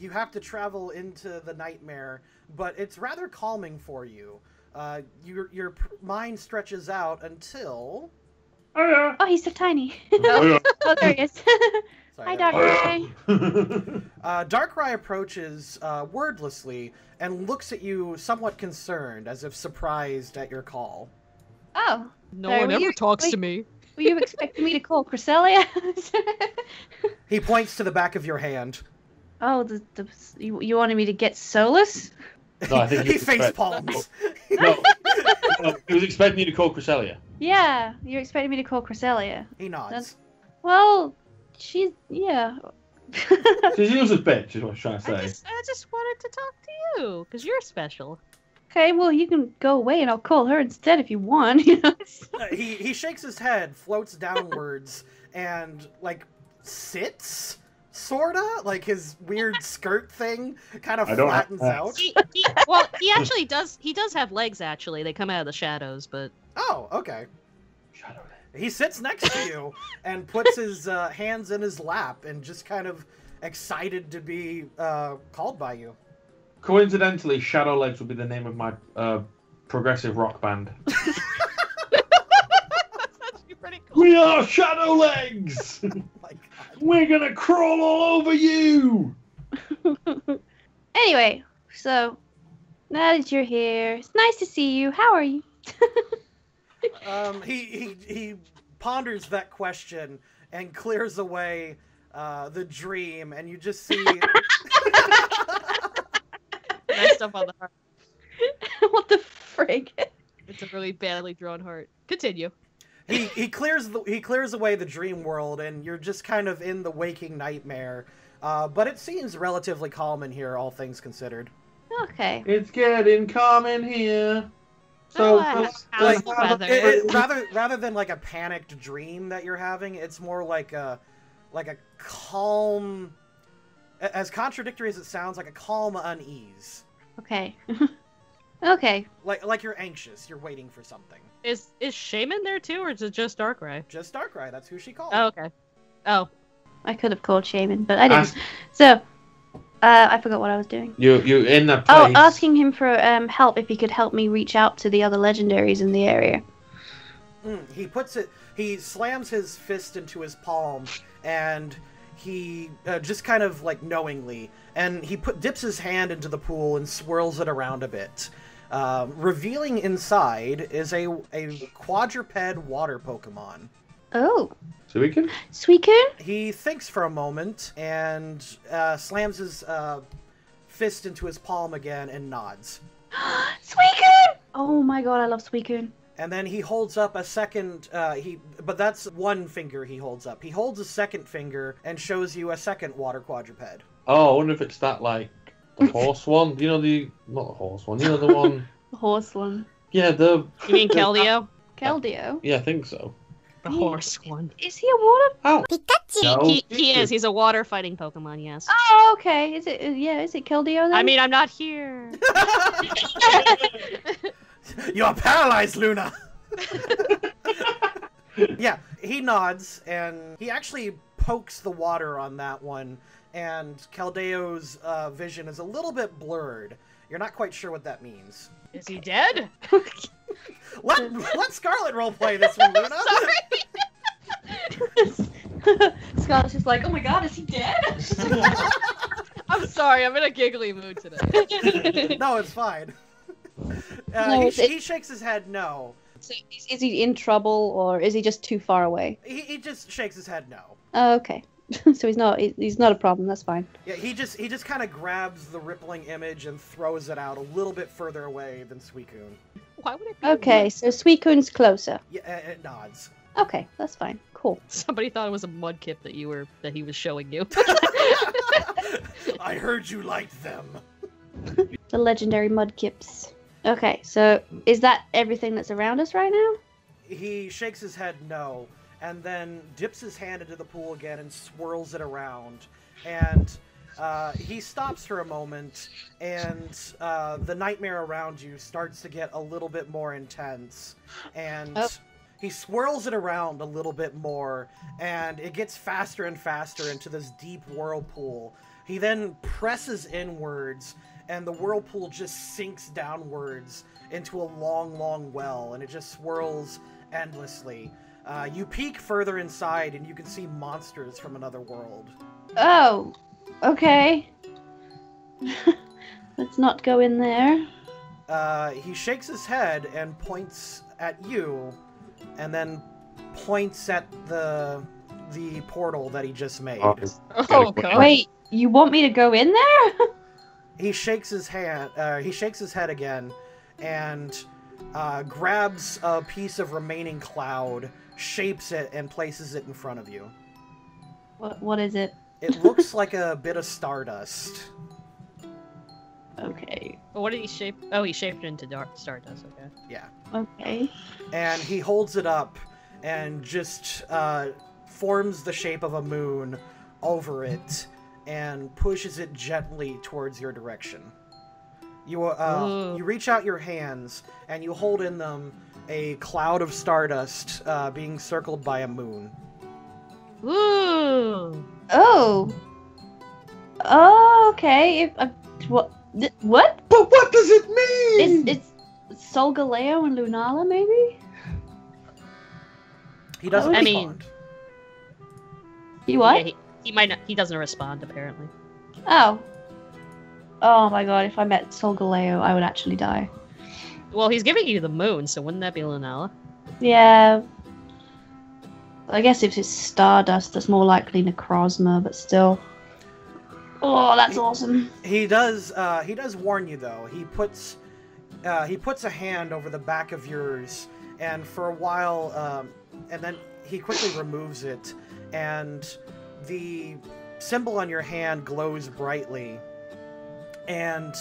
you have to travel into the nightmare, but it's rather calming for you. Your mind stretches out until... Oh, yeah. Oh, he's so tiny. Oh, Oh, there he is. Sorry, Hi, Darkrai. Darkrai approaches wordlessly and looks at you somewhat concerned, as if surprised at your call. Oh. No one ever talks to me. Were you expecting me to call Cresselia? He points to the back of your hand. Oh, you wanted me to get Solus? No, I think He face palms. No, he was expecting you to call Cresselia. Yeah, you're expecting me to call Cresselia. He nods. Well, she's... yeah. She's a useless bitch, is what I was trying to say. I just wanted to talk to you, because you're special. Okay, well, you can go away and I'll call her instead if you want. He shakes his head, floats downwards, and, like, sits? Sorta? Like, his weird skirt thing kind of flattens out. He actually does. He does have legs, actually. They come out of the shadows, but... Oh, okay. He sits next to you and puts his hands in his lap and just kind of excited to be called by you. Coincidentally, Shadow Legs would be the name of my progressive rock band. That's actually pretty cool. We are Shadow Legs! Oh my God. We're gonna crawl all over you! Anyway, so, now that you're here, it's nice to see you. How are you? He ponders that question and clears away the dream, and you just see... Nice stuff on the heart. What the frig? It's a really badly drawn heart. Continue. He clears away the dream world, and you're just kind of in the waking nightmare. But it seems relatively calm in here, all things considered. Okay. It's getting calm in here. So, how's the weather? rather than like a panicked dream that you're having, it's more like a calm, as contradictory as it sounds, like a calm unease. Okay. Okay. Like you're anxious, you're waiting for something. Is Shaman there too, or is it just Darkrai? Just Darkrai, that's who she called. Oh, okay. Oh. I could have called Shaman, but I didn't. So, I forgot what I was doing. You're in that place. Oh, asking him for help if he could help me reach out to the other legendaries in the area. He slams his fist into his palm, and he just kind of like knowingly, and he dips his hand into the pool and swirls it around a bit. Revealing inside is a quadruped water Pokemon. Oh. Suicune? Suicune? He thinks for a moment and slams his fist into his palm again and nods. Suicune! Oh my god, I love Suicune. And then he holds up a second, but that's one finger he holds up. He holds a second finger and shows you a second water quadruped. Oh, I wonder if it's that, like, the horse one. You know, not the horse one, you know the one? The horse one. Yeah, You mean Keldeo? Keldeo? Yeah, I think so. The horse one. Is he a water? Oh. He is. He's a water fighting Pokemon, yes. Oh, okay. Is it Keldeo then? I mean, I'm not here. You are paralyzed, Luna! Yeah, he nods, and he actually pokes the water on that one, and Keldeo's vision is a little bit blurred. You're not quite sure what that means. Is he dead? Let Scarlet roleplay this one, Luna! Scarlet's just like, oh my god, is he dead? I'm sorry, I'm in a giggly mood today. No, it's fine. No, he shakes his head no. So is he in trouble, or is he just too far away? He just shakes his head no. Oh, okay. So he's not a problem, that's fine. Yeah, he just kind of grabs the rippling image and throws it out a little bit further away than Suicune. Why would it be? Okay, so Suicune's closer. Yeah, it nods. Okay, that's fine. Cool. Somebody thought it was a mudkip that he was showing you. I heard you liked them. The legendary mudkips. Okay, so is that everything that's around us right now? He shakes his head no, and then dips his hand into the pool again and swirls it around. And he stops for a moment, and the nightmare around you starts to get a little bit more intense. And he swirls it around a little bit more, and it gets faster and faster into this deep whirlpool. He then presses inwards, and the whirlpool just sinks downwards into a long, long well, and it just swirls endlessly. You peek further inside, and you can see monsters from another world. Oh, okay. Let's not go in there. He shakes his head and points at you, and then points at the portal that he just made. Oh god. Wait, you want me to go in there? He shakes his hand. He shakes his head again, and grabs a piece of remaining cloud, shapes it, and places it in front of you. What is it? It looks like a bit of stardust. Okay. What did he shape? Oh, he shaped it into dark stardust. Okay. Yeah. Okay. And he holds it up and just forms the shape of a moon over it and pushes it gently towards your direction. You reach out your hands and you hold in them a cloud of stardust being circled by a moon. Ooh. Oh. Oh, okay. What? What? But what does it mean? It's Solgaleo and Lunala, maybe? He doesn't I respond. mean- You what? Yeah, he might not. He doesn't respond apparently. Oh. Oh my god, if I met Solgaleo, I would actually die. Well, he's giving you the moon, so wouldn't that be Lunala? Yeah. I guess if it's Stardust, that's more likely Necrozma, but still. Oh, that's awesome. He does warn you though. He puts a hand over the back of yours, and for a while, and then he quickly removes it, and the symbol on your hand glows brightly, and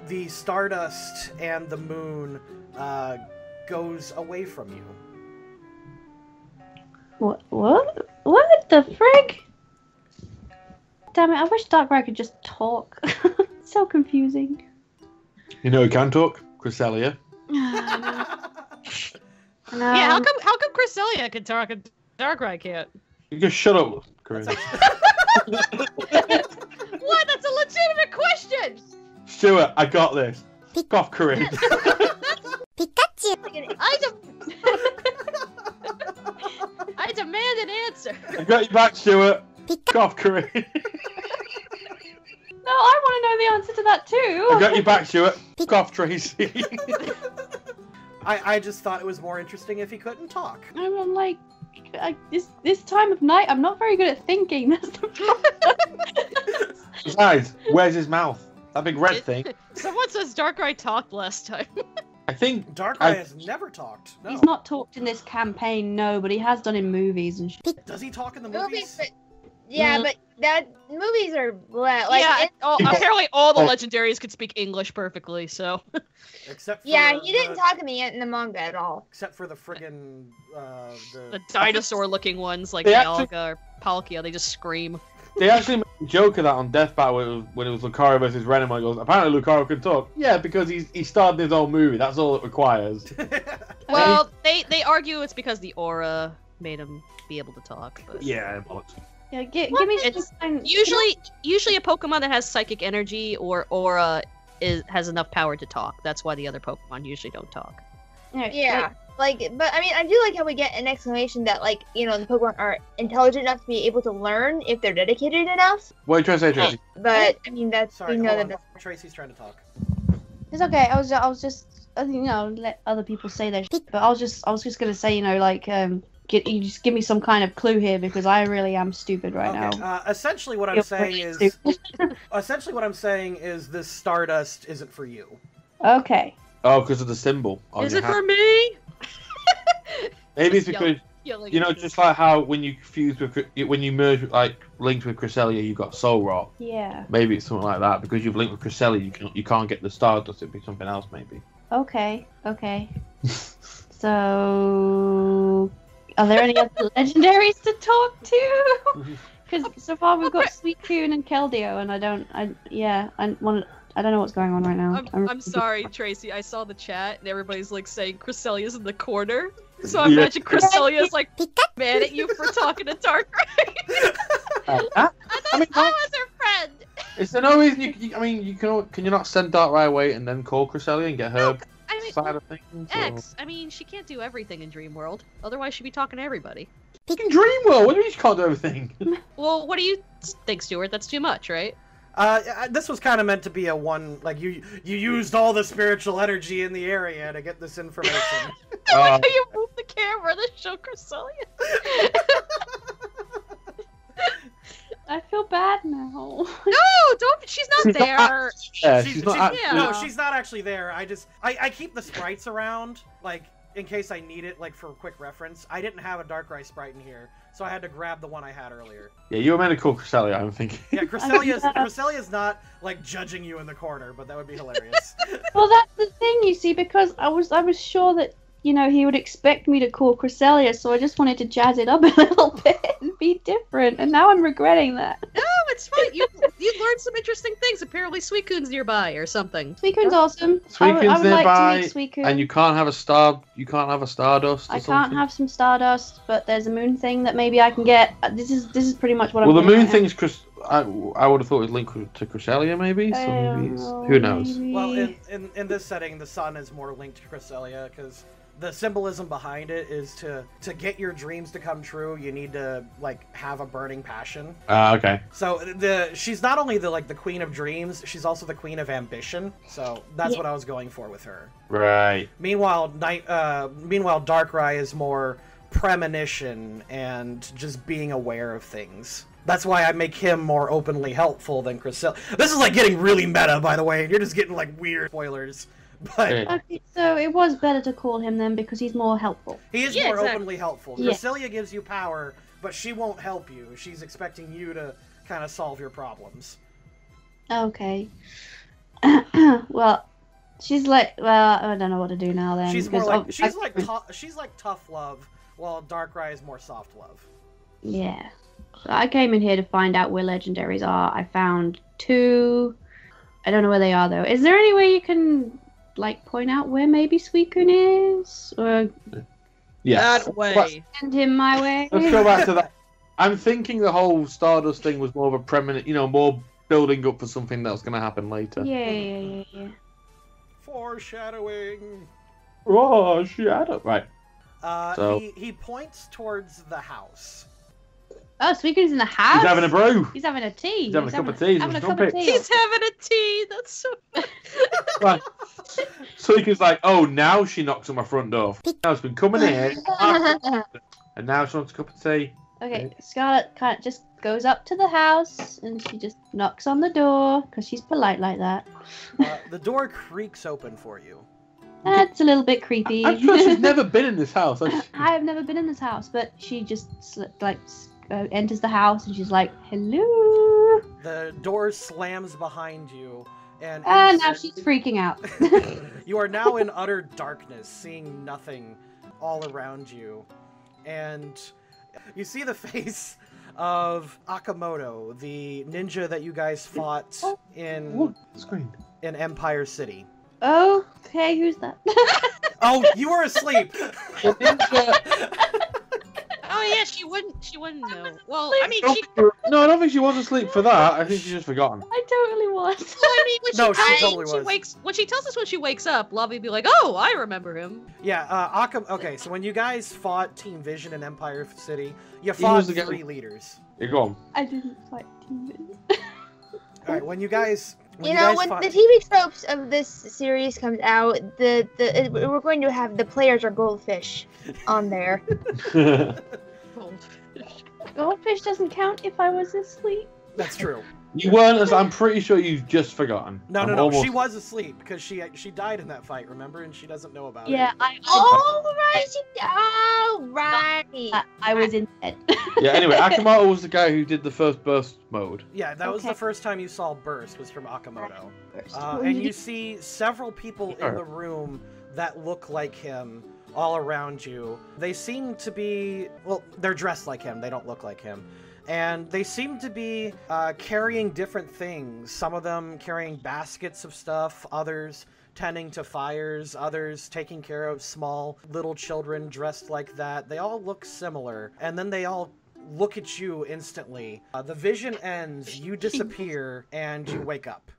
the stardust and the moon goes away from you. What the frig? Damn it, I wish Darkrai could just talk. It's so confusing. You know who can talk? Cresselia. Yeah. How come Cresselia can talk and Darkrai can't? You just shut up, Corinne. What? That's a legitimate question. Stuart, I got this. Pick off, Corinne. Pikachu! I demand an answer. I got you back, Stuart. Pick off, Corinne. No, I want to know the answer to that too. I got you back, Stuart. Pick off, Tracy. I just thought it was more interesting if he couldn't talk. I'm like, this time of night, I'm not very good at thinking. That's the problem. Besides, where's his mouth? That big red thing. Someone says Darkrai talked last time. I think Darkrai has never talked. No. He's not talked in this campaign, no, but he has done in movies and shit. Does he talk in the Movies, movies? but yeah, but that movies are like yeah, it- apparently all the legendaries could speak English perfectly, so. Except for yeah, he didn't talk to me in the manga at all. Except for the friggin' The dinosaur-looking ones like They actually- Dialga or Palkia, they just scream. they actually made a joke of that on Death Battle when it was Lucario versus Renamon. He goes, apparently Lucario can talk. Yeah, because he starred in his own movie. That's all it requires. Well, they argue it's because the aura made him be able to talk. But... Yeah, bollocks. Yeah, give me some It's kind- Usually a Pokemon that has psychic energy or aura has enough power to talk. That's why the other Pokemon usually don't talk. Yeah, but I mean, I do like how we get an explanation that, like, you know, the Pokemon are intelligent enough to be able to learn if they're dedicated enough. What are you trying to say, Tracy? But I mean, that's Sorry, we know hold that. on. Tracy's trying to talk. It's okay. I was just, you know, let other people say their shit. But I was just gonna say, you know, like, you just give me some kind of clue here because I really am stupid right now. Essentially, what I'm You're saying really is, this stardust isn't for you. Okay. Oh, because of the symbol. on Is your it hand. for me? Maybe it's because Yelling you know, at just like how when you fuse with, when you merge, like linked with Cresselia, you got Soul Rock. Yeah. Maybe it's something like that because you've linked with Cresselia, you can't get the Stardust. It'd be something else, maybe. Okay. So, are there any other legendaries to talk to? Because so far we've got Suicune and Keldeo, and I don't know what's going on right now. I'm sorry, Tracy. I saw the chat and everybody's like saying Cresselia's in the corner. So I imagine Cresselia's like mad at you for talking to Darkrai. I I mean, thought I was her friend. is there no reason can you not send Darkrai away and then call Cresselia and get her I mean, side of things? Or... X. I mean, she can't do everything in Dream World. Otherwise, she'd be talking to everybody. In Dream World, what do you mean she can't do everything? Well, what do you think, Stuart? That's too much, right? This was kind of meant to be a one, like, you used all the spiritual energy in the area to get this information. I like how you move the camera to show Cresselia. I feel bad now. No, don't. She's not there. She's not. No, she's not actually there. I keep the sprites around, like, in case I need it, like, for quick reference. I didn't have a Darkrai sprite in here, so I had to grab the one I had earlier. Yeah, you were meant to call Cresselia, I'm thinking. Yeah, Cresselia's not, like, judging you in the corner, but that would be hilarious. Well, that's the thing, you see, because I was sure that, you know, he would expect me to call Cresselia, so I just wanted to jazz it up a little bit and be different, and now I'm regretting that. No, it's fine. You learned some interesting things. Apparently, Suicune's nearby or something. Suicune's awesome. Suicune's I would nearby, like to meet Suicune. and you can't have a star. You can't have a Stardust. Or I something. can't have some Stardust, but there's a moon thing that maybe I can get. This is pretty much what I'm. Well, the doing moon right thing's I would have thought it was linked to Cresselia, maybe. So maybe who knows? Maybe. Well, in this setting, the sun is more linked to Cresselia, because the symbolism behind it is to get your dreams to come true, you need to, like, have a burning passion. Okay. So she's not only the queen of dreams, she's also the queen of ambition. So that's what I was going for with her. Right. Meanwhile, Darkrai is more premonition and just being aware of things. That's why I make him more openly helpful than Cresselia. This is, like, getting really meta, by the way, and you're just getting, like, weird spoilers. But Okay, so it was better to call him then because he's more helpful. he is Yeah, more exactly. openly helpful. Yeah. Cresselia gives you power, but she won't help you. She's expecting you to kind of solve your problems. Okay. Well, she's like, well, I don't know what to do now then. She's more because like she's like tough love, while Darkrai is more soft love. Yeah. So I came in here to find out where legendaries are. I found 2. I don't know where they are though. Is there any way you can, like, point out where maybe Suicune is, or Yeah. That way. send him my way? Let's go back to that. I'm thinking the whole Stardust thing was more of a permanent, more building up for something that's going to happen later. Yeah. Foreshadowing. Oh, shadow. Right. So- He points towards the house. Oh, Suicune's in the house. He's having a brew. He's having a tea. He's having a cup of tea. Having a Some cup of crumpets. tea. He's having a tea. That's so. Right. So he goes like, oh, now she knocks on my front door. Now it's been coming in, and now she wants a cup of tea. Okay, Scarlet kind of just goes up to the house and she just knocks on the door because she's polite like that. The door creaks open for you. That's a little bit creepy. I'm sure she's never been in this house. I have never been in this house, but she just enters the house and she's like, "Hello." The door slams behind you, and Now she's freaking out. you are now in utter darkness, seeing nothing all around you, and you see the face of Akamoto, the ninja that you guys fought in Empire City. Okay, who's that? Oh, you were asleep. Oh yeah, she wouldn't know. Well, I mean, No, I don't think she was asleep for that. I think she's just forgotten. I totally was. When she tells us when she wakes up, Lovey would be like, "Oh, I remember him." Yeah, okay, so when you guys fought Team Vision in Empire City, you fought 3 leaders. You're gone. I didn't fight Team. Alright, when the TV tropes of this series comes out, we're going to have the players are goldfish on there. Goldfish doesn't count if I was asleep. That's true. You weren't, as I'm pretty sure you've just forgotten. No, she was asleep because she died in that fight, remember? And she doesn't know about it. Yeah, I was in bed. Yeah, anyway, Akamoto was the guy who did the first burst mode. Yeah, that was the first time you saw Burst, was from Akamoto. And you see several people in the room that look like him all around you. They seem to be, well, they're dressed like him, they don't look like him. And they seem to be carrying different things. Some of them carrying baskets of stuff, others tending to fires, others taking care of small little children dressed like that. They all look similar. And then they all look at you instantly. The vision ends, you disappear, and you wake up.